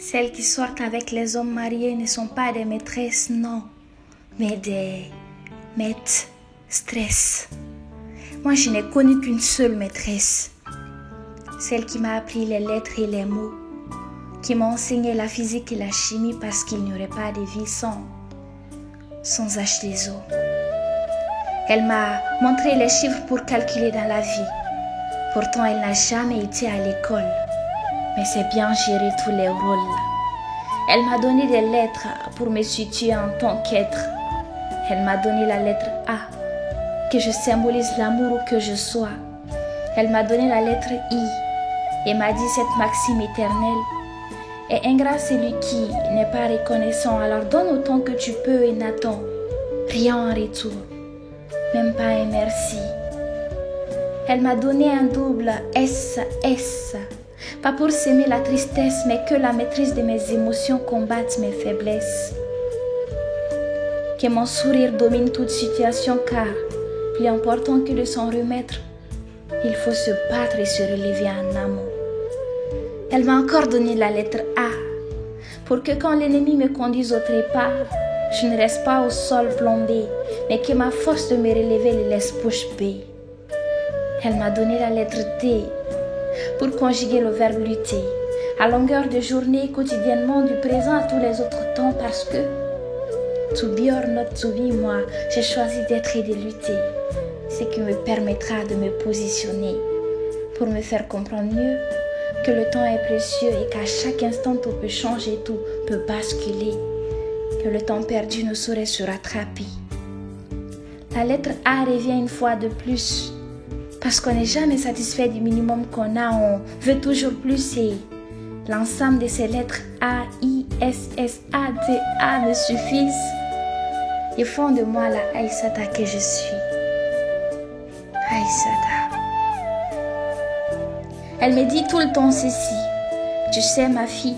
Celles qui sortent avec les hommes mariés ne sont pas des maîtresses, non, mais des maîtresses. Moi, je n'ai connu qu'une seule maîtresse, celle qui m'a appris les lettres et les mots, qui m'a enseigné la physique et la chimie parce qu'il n'y aurait pas de vie sans H2O. Elle m'a montré les chiffres pour calculer dans la vie. Pourtant, elle n'a jamais été à l'école, mais c'est bien gérer tous les rôles. Elle m'a donné des lettres pour me situer en tant qu'être. Elle m'a donné la lettre A, que je symbolise l'amour où que je sois. Elle m'a donné la lettre I et m'a dit cette maxime éternelle: est ingrat celui qui n'est pas reconnaissant, alors donne autant que tu peux et n'attends rien en retour, même pas un merci. Elle m'a donné un double SS, pas pour s'aimer la tristesse, mais que la maîtrise de mes émotions combatte mes faiblesses. Que mon sourire domine toute situation, car plus important que de s'en remettre, il faut se battre et se relever en amour. Elle m'a encore donné la lettre A, pour que quand l'ennemi me conduise au trépas, je ne reste pas au sol plombé, mais que ma force de me relever le laisse bouche bée. Elle m'a donné la lettre D, pour conjuguer le verbe lutter, à longueur de journée, quotidiennement, du présent à tous les autres temps, parce que, to be or not to be, moi, j'ai choisi d'être et de lutter, ce qui me permettra de me positionner, pour me faire comprendre mieux que le temps est précieux et qu'à chaque instant tout peut changer, tout peut basculer, que le temps perdu ne saurait se rattraper. La lettre A revient une fois de plus, parce qu'on n'est jamais satisfait du minimum qu'on a, on veut toujours plus et l'ensemble de ces lettres A, I, S, S, A, D, A me suffisent et font de moi la Aïssata que je suis. Aïssata. Elle me dit tout le temps ceci: tu sais ma fille,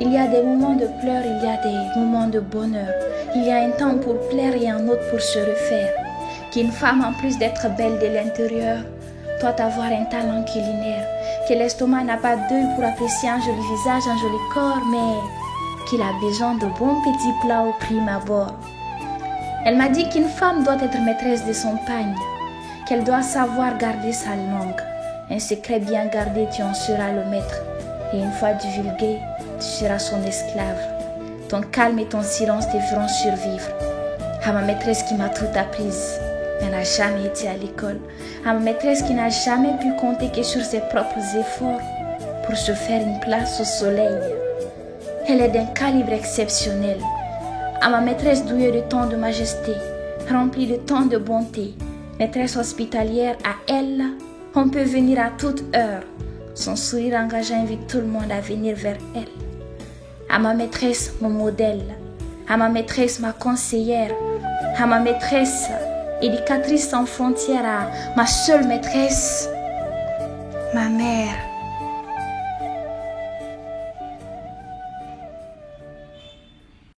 il y a des moments de pleurs, il y a des moments de bonheur. Il y a un temps pour plaire et un autre pour se refaire. Qu'une femme, en plus d'être belle de l'intérieur, doit avoir un talent culinaire. Que l'estomac n'a pas d'œil pour apprécier un joli visage, un joli corps, mais qu'il a besoin de bons petits plats au prime abord. Elle m'a dit qu'une femme doit être maîtresse de son pagne, qu'elle doit savoir garder sa langue. Un secret bien gardé, tu en seras le maître. Et une fois divulgué, tu seras son esclave. Ton calme et ton silence te feront survivre. À ma maîtresse qui m'a tout apprise, mais n'a jamais été à l'école. À ma maîtresse qui n'a jamais pu compter que sur ses propres efforts pour se faire une place au soleil. Elle est d'un calibre exceptionnel. À ma maîtresse douée de tant de majesté, remplie de tant de bonté, maîtresse hospitalière, à elle, on peut venir à toute heure. Son sourire engageant invite tout le monde à venir vers elle. À ma maîtresse, mon modèle. À ma maîtresse, ma conseillère. À ma maîtresse, éducatrice sans frontières. À ma seule maîtresse, ma mère.